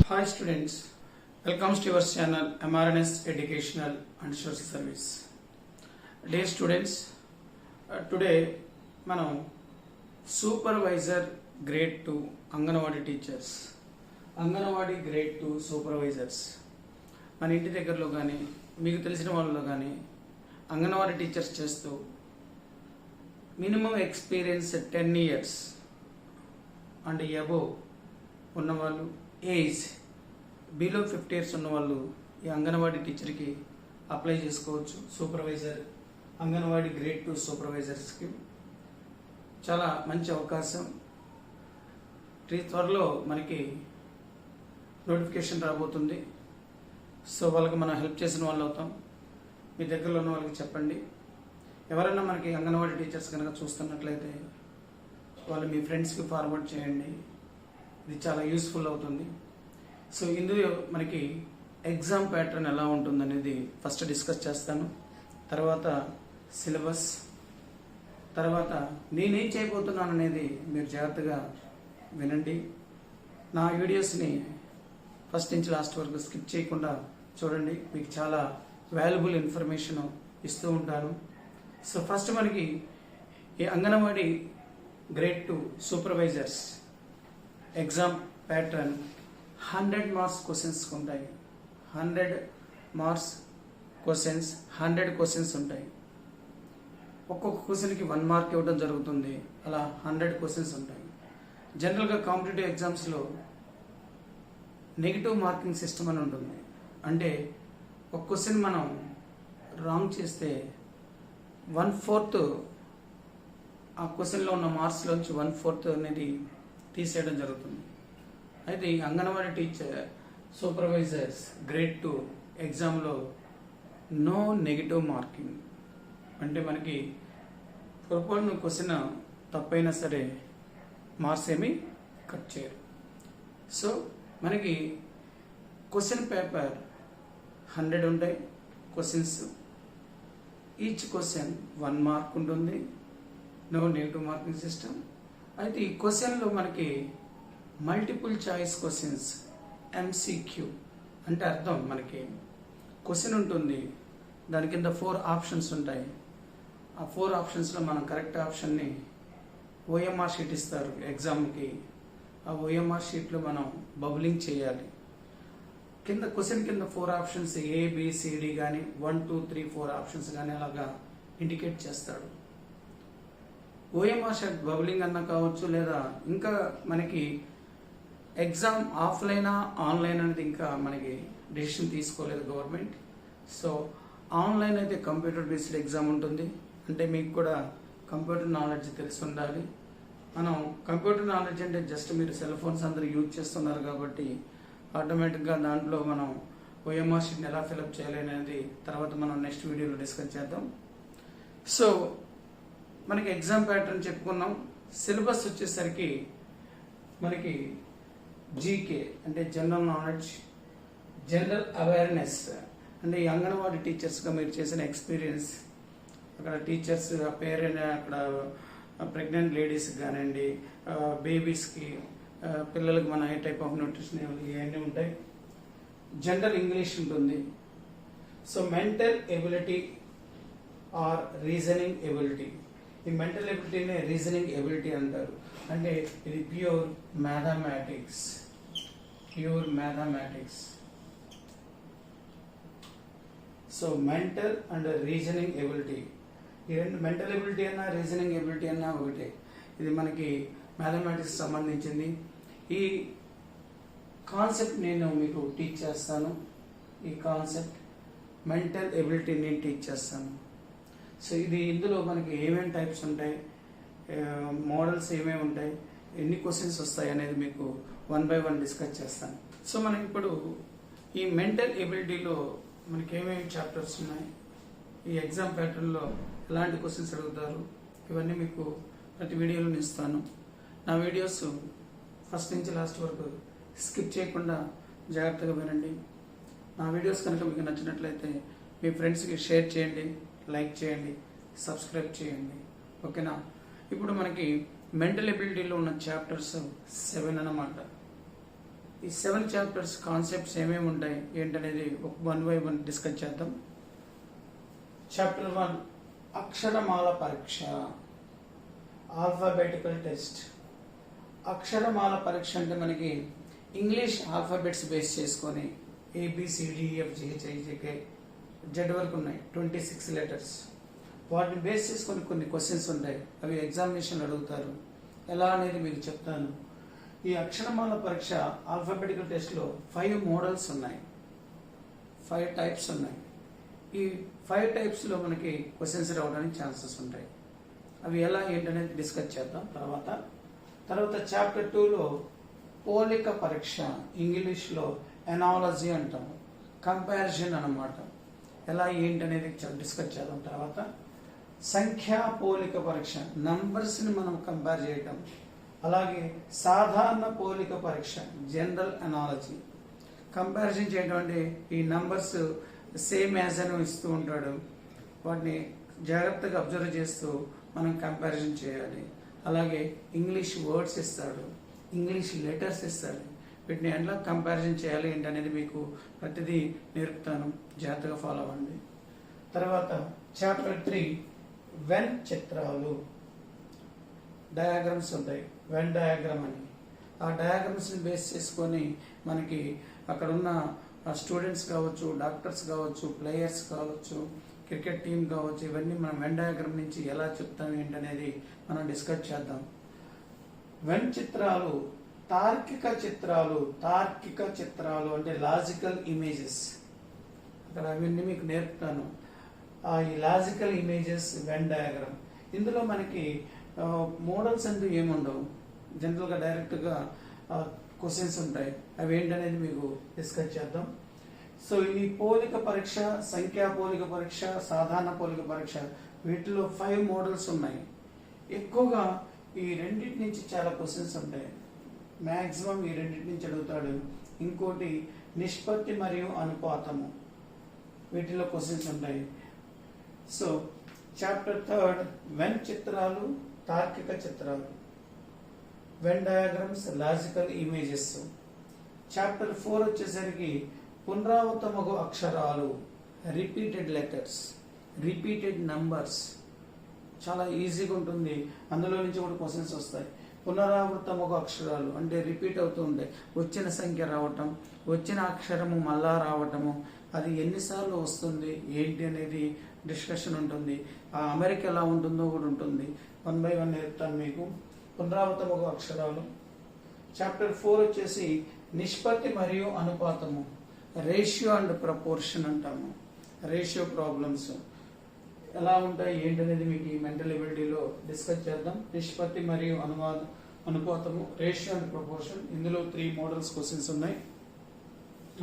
Hi students, welcome to your channel MRNS Educational and Social Service. Dear students, today మనం supervisor grade 2 anganwadi teachers, anganwadi grade 2 supervisors మన ఇంటి దగ్గరలో కానీ మీకు తెలిసిన వాళ్ళలో కానీ అంగన్వాడీ టీచర్స్ చేస్తూ minimum experience 10 years and above ఉన్నవాళ్ళు, ఏజ్ బిలో 50 years ఉన్నవాళ్ళు ఈ అంగన్వాడీ టీచర్కి అప్లై చేసుకోవచ్చు. సూపర్వైజర్ అంగన్వాడీ గ్రేడ్ 2 సూపర్వైజర్స్కి చాలా మంచి అవకాశం. త్వరలో మనకి నోటిఫికేషన్ రాబోతుంది. సో వాళ్ళకి మనం హెల్ప్ చేసిన వాళ్ళు అవుతాం. మీ దగ్గరలో ఉన్న వాళ్ళకి చెప్పండి. ఎవరైనా మనకి అంగన్వాడీ టీచర్స్ కనుక చూస్తున్నట్లయితే వాళ్ళు మీ ఫ్రెండ్స్కి ఫార్వర్డ్ చేయండి. ఇది చాలా యూస్ఫుల్ అవుతుంది. సో ఇందులో మనకి ఎగ్జామ్ ప్యాటర్న్ ఎలా ఉంటుందనేది ఫస్ట్ డిస్కస్ చేస్తాను. తర్వాత సిలబస్, తర్వాత నేనేం చేయబోతున్నాను అనేది మీరు జాగ్రత్తగా వినండి. నా వీడియోస్ని ఫస్ట్ నుంచి లాస్ట్ వరకు స్కిప్ చేయకుండా చూడండి. మీకు చాలా వాల్యుబుల్ ఇన్ఫర్మేషన్ ఇస్తూ ఉంటాను. సో ఫస్ట్ మనకి ఈ anganwadi grade 2 supervisors exam pattern 100 marks questions ఉంటాయి. 100 మార్క్స్ క్వశ్చన్స్, 100 క్వశ్చన్స్ ఉంటాయి. ఒక్కొక్క క్వశ్చన్కి 1 మార్క్ ఇవ్వడం జరుగుతుంది. అలా 100 క్వశ్చన్స్ ఉంటాయి. జనరల్గా కాంపిటేటివ్ ఎగ్జామ్స్లో నెగిటివ్ మార్కింగ్ సిస్టమ్ అని ఉంటుంది. అంటే ఒక క్వశ్చన్ మనం రాంగ్ చేస్తే 1/4 ఆ క్వశ్చన్లో ఉన్న మార్క్స్లోంచి 1/4 అనేది తీసేయడం జరుగుతుంది. అయితే ఈ అంగన్వాడీ టీచర్ సూపర్వైజర్స్ గ్రేడ్ 2 ఎగ్జామ్లో నో నెగిటివ్ మార్కింగ్. అంటే మనకి పొరపాటున క్వశ్చన్ తప్పైనా సరే మార్క్స్ ఏమి కట్ చేయరు. సో మనకి క్వశ్చన్ పేపర్ 100 ఉంటాయి క్వశ్చన్స్. ఈచ్ క్వశ్చన్ 1 మార్క్ ఉంటుంది. No negative marking system. అయితే ఈ క్వశ్చన్లో మనకి మల్టిపుల్ చాయిస్ క్వశ్చన్స్, ఎంసీక్యూ అంటే అర్థం, మనకి క్వశ్చన్ ఉంటుంది, దాని కింద 4 ఆప్షన్స్ ఉంటాయి. ఆ 4 ఆప్షన్స్లో మనం కరెక్ట్ ఆప్షన్ని ఓఎంఆర్ షీట్ ఇస్తారు ఎగ్జామ్కి. ఆ ఓఎంఆర్ షీట్లో మనం బబులింగ్ చేయాలి. కింద క్వశ్చన్ కింద 4 ఆప్షన్స్ ఏబిసిడి కానీ 1 2 3 4 ఆప్షన్స్ కానీ అలాగా ఇండికేట్ చేస్తాడు. ఓఎంఆర్ షీట్ బబులింగ్ అన్న కావచ్చు, లేదా ఇంకా మనకి ఎగ్జామ్ ఆఫ్లైనా ఆన్లైన్ అనేది ఇంకా మనకి డెసిషన్ తీసుకోలేదు గవర్నమెంట్. సో ఆన్లైన్ అయితే కంప్యూటర్ బేస్డ్ ఎగ్జామ్ ఉంటుంది. అంటే మీకు కూడా కంప్యూటర్ నాలెడ్జ్ తెలిసి ఉండాలి. మనం కంప్యూటర్ నాలెడ్జ్ అంటే జస్ట్ మీరు సెల్ ఫోన్స్ అందరూ యూజ్ చేస్తున్నారు కాబట్టి ఆటోమేటిక్గా దాంట్లో మనం ఓఎంఆర్ షీట్ని ఎలా ఫిలప్ చేయాలి అనేది తర్వాత మనం నెక్స్ట్ వీడియోలో డిస్కస్ చేద్దాం. సో మనకి ఎగ్జామ్ ప్యాటర్న్ చెప్పుకున్నాం. సిలబస్ వచ్చేసరికి మనకి జీకే అంటే జనరల్ నాలెడ్జ్, జనరల్ అవేర్నెస్ అంటే ఈ అంగన్వాడీ టీచర్స్గా మీరు చేసిన ఎక్స్పీరియన్స్, అక్కడ టీచర్స్ పేరెంట్, అక్కడ ప్రెగ్నెంట్ లేడీస్కి కానివ్వండి, బేబీస్కి, పిల్లలకి మన ఏ టైప్ ఆఫ్ న్యూట్రిషన్ ఇవన్నీ ఉంటాయి. జనరల్ ఇంగ్లీష్ ఉంటుంది. So mental ability or reasoning ability, ఈ మెంటల్ ఎబిలిటీనే రీజనింగ్ ఎబిలిటీ అంటారు. అంటే ఇది pure mathematics. So mental and reasoning ability, ఈ రెండు మెంటల్ ఎబిలిటీ అన్నా రీజనింగ్ ఎబిలిటీ అన్నా ఒకటే. ఇది మనకి మ్యాథమెటిక్స్ సంబంధించింది. ఈ కాన్సెప్ట్ నేను మీకు టీచ్ చేస్తాను. ఈ కాన్సెప్ట్ మెంటల్ ఎబిలిటీ నేను టీచ్ చేస్తాను. సో ఇది ఇందులో మనకి ఏమేమి టైప్స్ ఉంటాయి, మోడల్స్ ఏమేమి ఉంటాయి, ఎన్ని క్వశ్చన్స్ వస్తాయి అనేది మీకు 1 by 1 డిస్కస్ చేస్తాను. సో మనకి ఇప్పుడు ఈ మెంటల్ ఎబిలిటీలో మనకి ఏమేమి చాప్టర్స్ ఉన్నాయి, ఈ ఎగ్జామ్ ప్యాటర్న్లో ఎలాంటి క్వశ్చన్స్ అడుగుతారు, ఇవన్నీ మీకు ప్రతి వీడియోలో ఇస్తాను. నా వీడియోస్ ఫస్ట్ నుంచి లాస్ట్ వరకు స్కిప్ చేయకుండా జాగ్రత్తగా వినండి. నా వీడియోస్ కనుక మీకు నచ్చినట్లయితే మీ ఫ్రెండ్స్కి షేర్ చేయండి, లైక్ చేయండి, సబ్స్క్రైబ్ చేయండి. ఓకేనా? ఇప్పుడు మనకి మెంటల్ ఎబిలిటీలో ఉన్న చాప్టర్స్ 7 అన్నమాట. ఈ 7 చాప్టర్స్ కాన్సెప్ట్స్ ఏమేమి ఉంటాయి ఏంటనేది వన్ బై వన్ డిస్కస్ చేద్దాం. చాప్టర్ 1 అక్షరమాల పరీక్ష, ఆల్ఫాబెటికల్ టెస్ట్. అక్షరమాల పరీక్ష అంటే మనకి ఇంగ్లీష్ ఆల్ఫాబెట్స్ బేస్ చేసుకొని ABCDEFGHIJK Z వరకు ఉన్నాయి, 26 లెటర్స్. వాటిని బేస్ చేసుకొని కొన్ని క్వశ్చన్స్ ఉంటాయి, అవి ఎగ్జామినేషన్ అడుగుతారు. ఎలా అనేది మీకు చెప్తాను. ఈ అక్షరమాల పరీక్ష ఆల్ఫాబెటికల్ టెస్ట్లో 5 మోడల్స్ ఉన్నాయి, 5 టైప్స్ ఉన్నాయి. ఈ 5 టైప్స్లో మనకి క్వశ్చన్స్ రావడానికి ఛాన్సెస్ ఉంటాయి. అవి ఎలా ఏంటనేది డిస్కస్ చేద్దాం తర్వాత చాప్టర్ 2లో పోలిక పరీక్ష, ఇంగ్లీష్లో ఎనాలజీ అంటాము, కంపారిజన్ అన్నమాట. ఎలా ఏంటనేది డిస్కస్ చేద్దాం. తర్వాత సంఖ్యా పోలిక పరీక్ష, నంబర్స్ని మనం కంపేర్ చేయటం. అలాగే సాధారణ పోలిక పరీక్ష, జనరల్ ఎనాలజీ. కంపారిజన్ చేయడం అంటే ఈ నంబర్స్ సేమ్ యాజ్ అని ఇస్తూ ఉంటాడు, వాటిని జాగ్రత్తగా అబ్జర్వ్ చేస్తూ మనం కంపారిజన్ చేయాలి. అలాగే ఇంగ్లీష్ వర్డ్స్ ఇస్తాడు, ఇంగ్లీష్ లెటర్స్ ఇస్తాడు, వీటిని ఎలా కంపారిజన్ చేయాలి ఏంటనేది మీకు ప్రతిదీ నేర్పుతాను, జాగ్రత్తగా ఫాలో అవ్వండి. తర్వాత చాప్టర్ 3 వెన్ చిత్రాలు, డయాగ్రామ్స్ ఉంటాయి, వెన్ డయాగ్రామ్ అని. ఆ డయాగ్రామ్స్ని బేస్ చేసుకొని మనకి అక్కడ ఉన్న స్టూడెంట్స్ కావచ్చు, డాక్టర్స్ కావచ్చు, ప్లేయర్స్ కావచ్చు, క్రికెట్ టీం కావచ్చు, ఇవన్నీ మనం వెన్ డయాగ్రామ్ నుంచి ఎలా చెప్తాం ఏంటనేది మనం డిస్కస్ చేద్దాం. వెన్ చిత్రాలు, తార్కిక చిత్రాలు అంటే లాజికల్ ఇమేజెస్, అక్కడ అవన్నీ మీకు నేర్పుతాను. ఈ లాజికల్ ఇమేజెస్ వెన్ డయాగ్రామ్. ఇందులో మనకి మోడల్స్ అంటూ ఏముండవు, జనరల్గా డైరెక్ట్గా క్వశ్చన్స్ ఉంటాయి, అవి ఏంటనేది మీకు డిస్కస్ చేద్దాం. సో ఈ పోలిక పరీక్ష, సంఖ్యా పోలిక పరీక్ష, సాధారణ పోలిక పరీక్ష, వీటిలో 5 మోడల్స్ ఉన్నాయి. ఎక్కువగా ఈ రెండింటి నుంచి చాలా క్వశ్చన్స్ ఉంటాయి, మ్యాక్సిమం ఈ రెండింటి నుంచి అడుగుతాడు. ఇంకోటి నిష్పత్తి మరియు అనుపాతము, వీటిలో క్వశ్చన్స్ ఉంటాయి. సో చాప్టర్ 3 వెన్ చిత్రాలు, తార్కిక చిత్రాలు, Venn diagrams, logical images. Chapter 4 వచ్చేసరికి పునరావృతమగు అక్షరాలు, రిపీటెడ్ లెటర్స్, రిపీటెడ్ నంబర్స్. చాలా ఈజీగా ఉంటుంది, అందులో నుంచి కూడా క్వశ్చన్స్ వస్తాయి. పునరావృతమగు అక్షరాలు అంటే రిపీట్ అవుతూ ఉంటాయి, వచ్చిన సంఖ్య రావటం, వచ్చిన అక్షరము మళ్ళా రావటము, అది ఎన్నిసార్లు వస్తుంది ఏంటి అనేది డిస్కషన్ ఉంటుంది. ఆ అమెరికా ఎలా ఉంటుందో కూడా ఉంటుంది, 1 by 1 నేర్పుతాను మీకు. పునరావృతమగు అక్షరాలు. చాప్టర్ 4 వచ్చేసి నిష్పత్తి మరియు అనుపాతము, రేషియో అండ్ ప్రపోర్షన్ అంటాము. రేషియో ప్రాబ్లమ్స్ ఎలా ఉంటాయి ఏంటనేది మీకు ఈ మెంటల్ ఎబిలిటీలో డిస్కస్ చేద్దాం. నిష్పత్తి మరియు అనుపాతము, రేషియో అండ్ ప్రపోర్షన్. ఇందులో 3 మోడల్స్ క్వశ్చన్స్ ఉన్నాయి.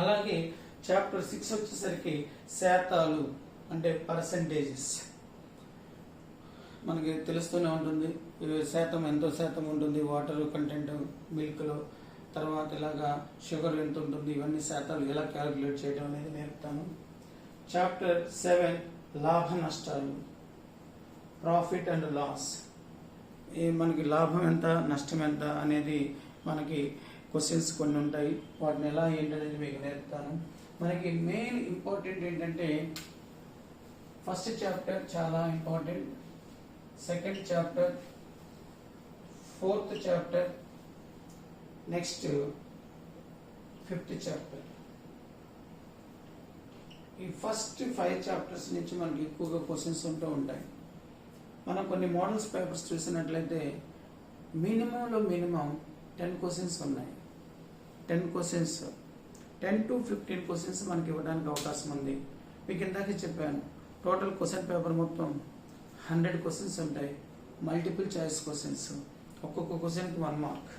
అలాగే చాప్టర్ 6 వచ్చేసరికి శాతాలు అంటే పర్సంటేజెస్. మనకి తెలుస్తూనే ఉంటుంది శాతం, ఎంతో శాతం ఉంటుంది వాటర్ కంటెంట్ మిల్క్లో. తర్వాత ఇలాగా షుగర్ ఎంత ఉంటుంది, ఇవన్నీ శాతాలు ఎలా క్యాలిక్యులేట్ చేయడం అనేది నేర్పుతాను. చాప్టర్ 7 లాభ నష్టాలు, ప్రాఫిట్ అండ్ లాస్. మనకి లాభం ఎంత, నష్టం ఎంత అనేది మనకి క్వశ్చన్స్ కొన్ని ఉంటాయి, వాటిని ఎలా ఏంటనేది మీకు నేర్పుతాను. మనకి మెయిన్ ఇంపార్టెంట్ ఏంటంటే ఫస్ట్ చాప్టర్ చాలా important, second chapter, 4th chapter, next 5th chapter. ఈ ఫస్ట్ 5 చాప్టర్స్ నుంచి మనకి ఎక్కువగా క్వశ్చన్స్ ఉంటూ ఉంటాయి. మనం కొన్ని మోడల్స్ పేపర్స్ చూసినట్లయితే మినిమంలో మినిమం 10 క్వశ్చన్స్ ఉన్నాయి. 10 క్వశ్చన్స్, 10 to 15 క్వశ్చన్స్ మనకి ఇవ్వడానికి అవకాశం ఉంది. మీకు ఇందాకే చెప్పాను, టోటల్ క్వశ్చన్ పేపర్ మొత్తం 100 క్వశ్చన్స్ ఉంటాయి, మల్టిపుల్ చాయిస్ క్వశ్చన్స్, ఒక్కొక్క క్వశ్చన్కి 1 మార్క్.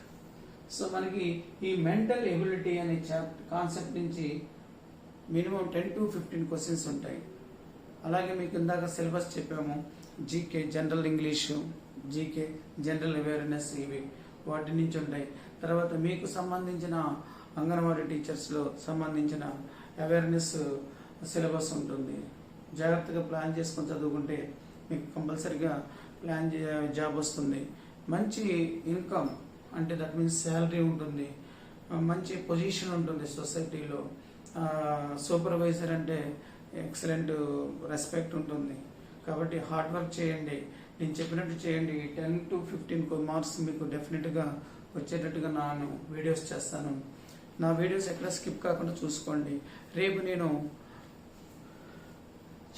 సో మనకి ఈ మెంటల్ ఎబిలిటీ అనే కాన్సెప్ట్ నుంచి మినిమం 10 to 15 క్వశ్చన్స్ ఉంటాయి. అలాగే మీకు ఇందాక సిలబస్ చెప్పాము, GK, general English, GK, general awareness, ఇవి వాటి నుంచి ఉంటాయి. తర్వాత మీకు సంబంధించిన అంగన్వాడీ టీచర్స్లో సంబంధించిన అవేర్నెస్ సిలబస్ ఉంటుంది. జాగ్రత్తగా ప్లాన్ చేసుకొని చదువుకుంటే మీకు కంపల్సరీగా జాబ్ వస్తుంది. మంచి ఇన్కమ్ అంటే దట్ మీన్స్ శాలరీ ఉంటుంది. మంచి పొజిషన్ ఉంటుంది సొసైటీలో. సూపర్వైజర్ అంటే ఎక్సలెంట్ రెస్పెక్ట్ ఉంటుంది. కాబట్టి హార్డ్ వర్క్ చేయండి, నేను చెప్పినట్టు చేయండి. 10 to 15 మార్క్స్ మీకు డెఫినెట్గా వచ్చేటట్టుగా నేను వీడియోస్ చేస్తాను. నా వీడియోస్ ఎక్కడ స్కిప్ కాకుండా చూసుకోండి. రేపు నేను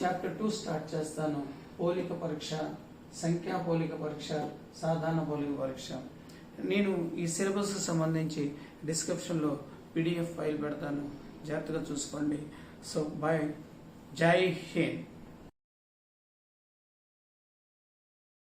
చాప్టర్ 2 స్టార్ట్ చేస్తాను. పోలిక పరీక్ష, సంఖ్యా పోలిక పరీక్ష, సాధారణ పోలిక పరీక్ష. నేను ఈ సిలబస్ సంబంధించి డిస్క్రిప్షన్లో PDF ఫైల్ పెడతాను, జాగ్రత్తగా చూసుకోండి. సో బాయ్, జై హింద్.